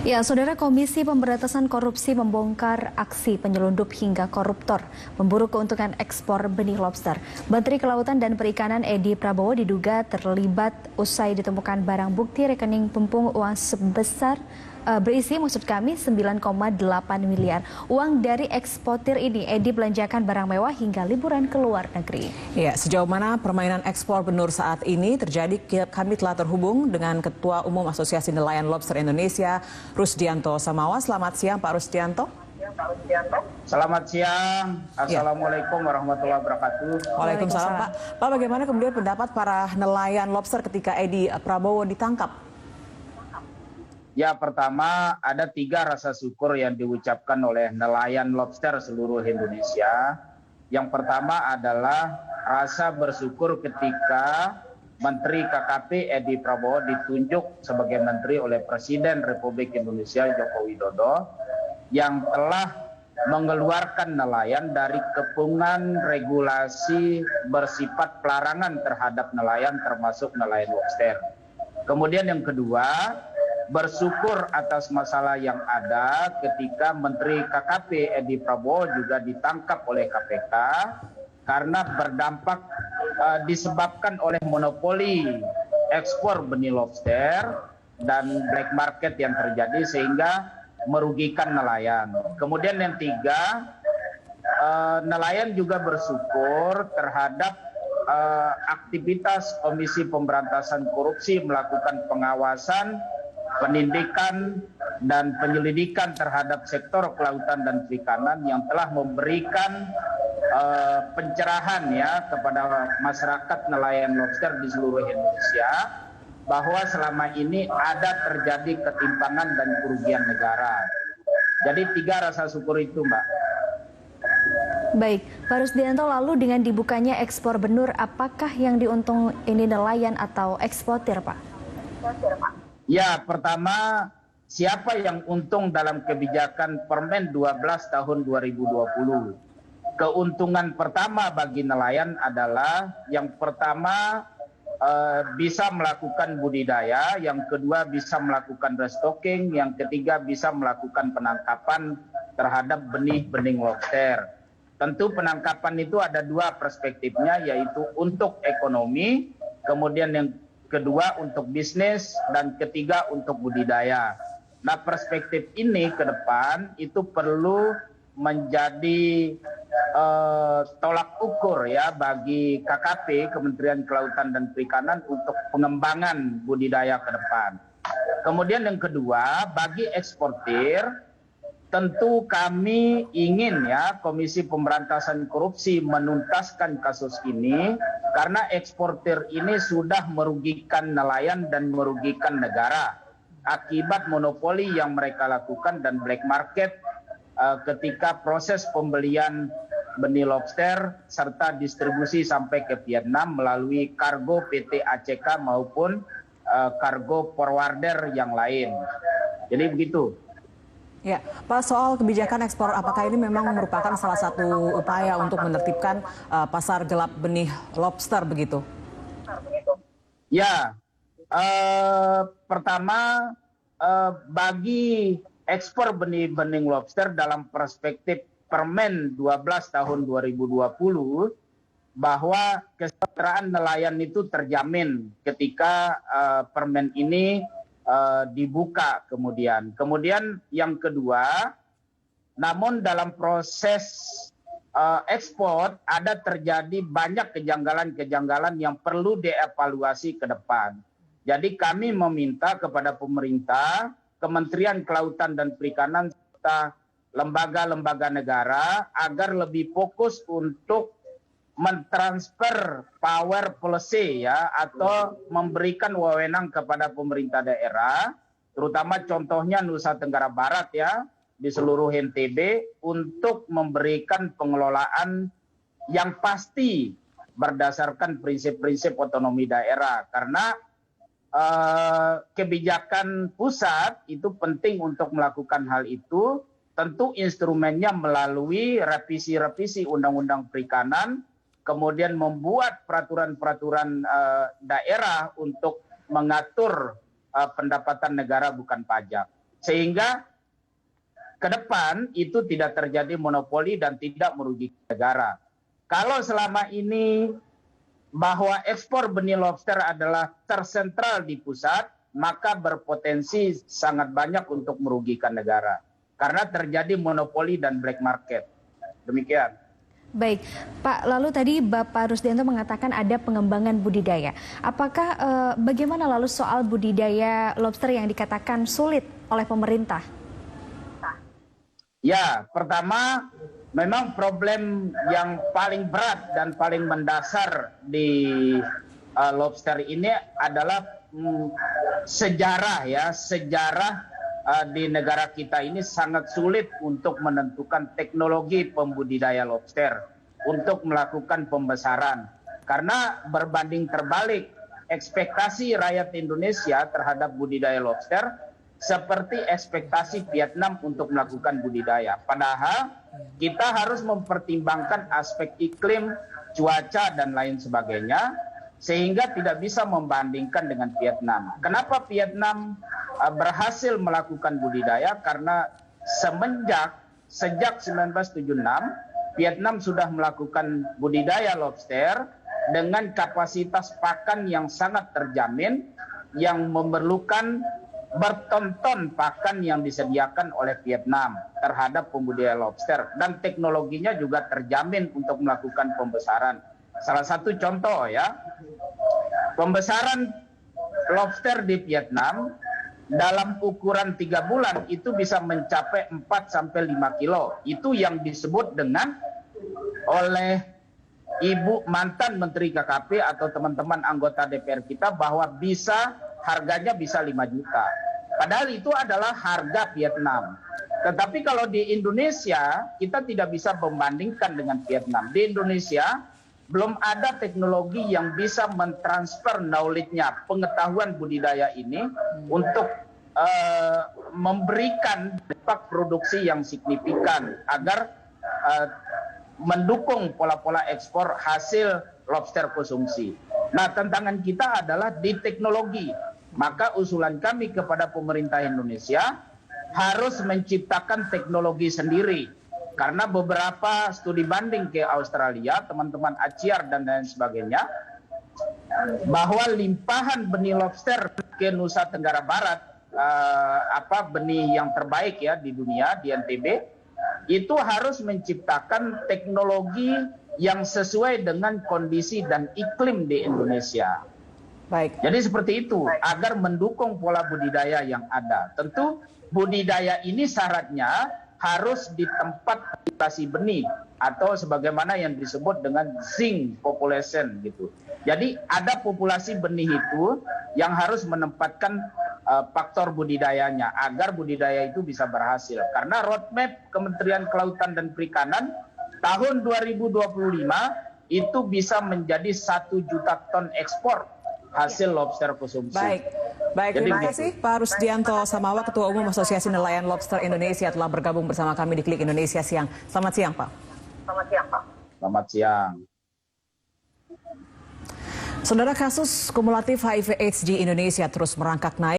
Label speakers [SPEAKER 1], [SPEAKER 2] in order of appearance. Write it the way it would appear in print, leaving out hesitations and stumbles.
[SPEAKER 1] Ya, Saudara, Komisi Pemberantasan Korupsi membongkar aksi penyelundup hingga koruptor memburu keuntungan ekspor benih lobster. Menteri Kelautan dan Perikanan Edi Prabowo diduga terlibat usai ditemukan barang bukti rekening pempung uang sebesar berisi 9,8 miliar. Uang dari eksportir ini Edi belanjakan barang mewah hingga liburan ke luar negeri.
[SPEAKER 2] Ya, sejauh mana permainan ekspor benur saat ini terjadi, kami telah terhubung dengan Ketua Umum Asosiasi Nelayan Lobster Indonesia, Rusdianto Samawa. Selamat siang, Pak Rusdianto.
[SPEAKER 3] Selamat siang. Assalamualaikum warahmatullahi wabarakatuh.
[SPEAKER 2] Waalaikumsalam, Pak. Pak, bagaimana kemudian pendapat para nelayan lobster ketika Edi Prabowo ditangkap?
[SPEAKER 3] Ya, pertama ada 3 rasa syukur yang diucapkan oleh nelayan lobster seluruh Indonesia. Yang pertama adalah rasa bersyukur ketika Menteri KKP Edi Prabowo ditunjuk sebagai Menteri oleh Presiden Republik Indonesia Joko Widodo yang telah mengeluarkan nelayan dari kepungan regulasi bersifat pelarangan terhadap nelayan termasuk nelayan lobster. Kemudian yang kedua, bersyukur atas masalah yang ada ketika Menteri KKP Edi Prabowo juga ditangkap oleh KPK karena berdampak disebabkan oleh monopoli ekspor benih lobster dan black market yang terjadi sehingga merugikan nelayan. Kemudian yang 3, nelayan juga bersyukur terhadap aktivitas Komisi Pemberantasan Korupsi melakukan pengawasan, penindakan dan penyelidikan terhadap sektor kelautan dan perikanan yang telah memberikan pencerahan ya kepada masyarakat nelayan lobster di seluruh Indonesia bahwa selama ini ada terjadi ketimpangan dan kerugian negara. Jadi 3 rasa syukur itu, Mbak.
[SPEAKER 1] Baik, Pak Rusdianto, lalu dengan dibukanya ekspor benur, apakah yang diuntung ini nelayan atau eksportir, Pak?
[SPEAKER 3] Ya, pertama, siapa yang untung dalam kebijakan Permen 12 tahun 2020? Keuntungan pertama bagi nelayan adalah yang pertama bisa melakukan budidaya, yang kedua bisa melakukan restocking, yang ketiga bisa melakukan penangkapan terhadap benih-benih lobster. Tentu penangkapan itu ada 2 perspektifnya, yaitu untuk ekonomi, kemudian yang kedua untuk bisnis, dan ketiga untuk budidaya. Nah, perspektif ini ke depan itu perlu menjadi tolak ukur ya bagi KKP, Kementerian Kelautan dan Perikanan, untuk pengembangan budidaya ke depan. Kemudian yang kedua, bagi eksportir, tentu kami ingin ya Komisi Pemberantasan Korupsi menuntaskan kasus ini karena eksportir ini sudah merugikan nelayan dan merugikan negara akibat monopoli yang mereka lakukan dan black market ketika proses pembelian benih lobster serta distribusi sampai ke Vietnam melalui kargo PT ACK maupun kargo forwarder yang lain. Jadi begitu.
[SPEAKER 2] Ya, Pak, soal kebijakan ekspor, apakah ini memang merupakan salah satu upaya untuk menertibkan pasar gelap benih lobster begitu?
[SPEAKER 3] Ya, pertama bagi ekspor benih-benih lobster dalam perspektif Permen 12 tahun 2020 bahwa kesejahteraan nelayan itu terjamin ketika permen ini dibuka kemudian. Kemudian yang kedua, namun dalam proses ekspor ada terjadi banyak kejanggalan-kejanggalan yang perlu dievaluasi ke depan. Jadi kami meminta kepada pemerintah, Kementerian Kelautan dan Perikanan serta lembaga-lembaga negara agar lebih fokus untuk mentransfer power policy ya atau memberikan wewenang kepada pemerintah daerah, terutama contohnya Nusa Tenggara Barat ya di seluruh NTB untuk memberikan pengelolaan yang pasti berdasarkan prinsip-prinsip otonomi daerah karena kebijakan pusat itu penting untuk melakukan hal itu. Tentu instrumennya melalui revisi-revisi Undang-Undang Perikanan, kemudian membuat peraturan-peraturan daerah untuk mengatur pendapatan negara bukan pajak. Sehingga ke depan itu tidak terjadi monopoli dan tidak merugikan negara. Kalau selama ini bahwa ekspor benih lobster adalah tersentral di pusat, maka berpotensi sangat banyak untuk merugikan negara. Karena terjadi monopoli dan black market. Demikian.
[SPEAKER 1] Baik, Pak, lalu tadi Bapak Rusdianto mengatakan ada pengembangan budidaya. Apakah bagaimana lalu soal budidaya lobster yang dikatakan sulit oleh pemerintah?
[SPEAKER 3] Ya, pertama memang problem yang paling berat dan paling mendasar di lobster ini adalah sejarah di negara kita ini sangat sulit untuk menentukan teknologi pembudidaya lobster untuk melakukan pembesaran. Karena berbanding terbalik ekspektasi rakyat Indonesia terhadap budidaya lobster seperti ekspektasi Vietnam untuk melakukan budidaya. Padahal kita harus mempertimbangkan aspek iklim, cuaca, dan lain sebagainya, sehingga tidak bisa membandingkan dengan Vietnam. Kenapa Vietnam berhasil melakukan budidaya? Karena sejak 1976, Vietnam sudah melakukan budidaya lobster dengan kapasitas pakan yang sangat terjamin, yang memerlukan bertonton pakan yang disediakan oleh Vietnam terhadap pembudidaya lobster. Dan teknologinya juga terjamin untuk melakukan pembesaran. Salah satu contoh ya, pembesaran lobster di Vietnam dalam ukuran 3 bulan itu bisa mencapai 4-5 kilo. Itu yang disebut dengan oleh Ibu mantan Menteri KKP atau teman-teman anggota DPR kita bahwa harganya bisa 5 juta. Padahal itu adalah harga Vietnam. Tetapi kalau di Indonesia kita tidak bisa membandingkan dengan Vietnam. Di Indonesia belum ada teknologi yang bisa mentransfer knowledge-nya, pengetahuan budidaya ini untuk memberikan dampak produksi yang signifikan agar mendukung pola-pola ekspor hasil lobster konsumsi. Nah, tantangan kita adalah di teknologi. Maka usulan kami kepada pemerintah Indonesia harus menciptakan teknologi sendiri. Karena beberapa studi banding ke Australia, teman-teman ACIAR dan lain sebagainya, bahwa limpahan benih lobster ke Nusa Tenggara Barat, benih yang terbaik ya di dunia, di NTB, itu harus menciptakan teknologi yang sesuai dengan kondisi dan iklim di Indonesia.
[SPEAKER 2] Baik.
[SPEAKER 3] Jadi seperti itu, agar mendukung pola budidaya yang ada. Tentu budidaya ini syaratnya harus di tempat populasi benih atau sebagaimana yang disebut dengan zinc population gitu. Jadi ada populasi benih itu yang harus menempatkan faktor budidayanya agar budidaya itu bisa berhasil. Karena roadmap Kementerian Kelautan dan Perikanan tahun 2025 itu bisa menjadi 1 juta ton ekspor hasil lobster konsumsi.
[SPEAKER 2] Baik, terima kasih Pak Rusdianto Samawa, Ketua Umum Asosiasi Nelayan Lobster Indonesia telah bergabung bersama kami di Klik Indonesia Siang. Selamat siang, Pak.
[SPEAKER 3] Selamat siang.
[SPEAKER 2] Saudara, kasus kumulatif HIV/AIDS di Indonesia terus merangkak naik.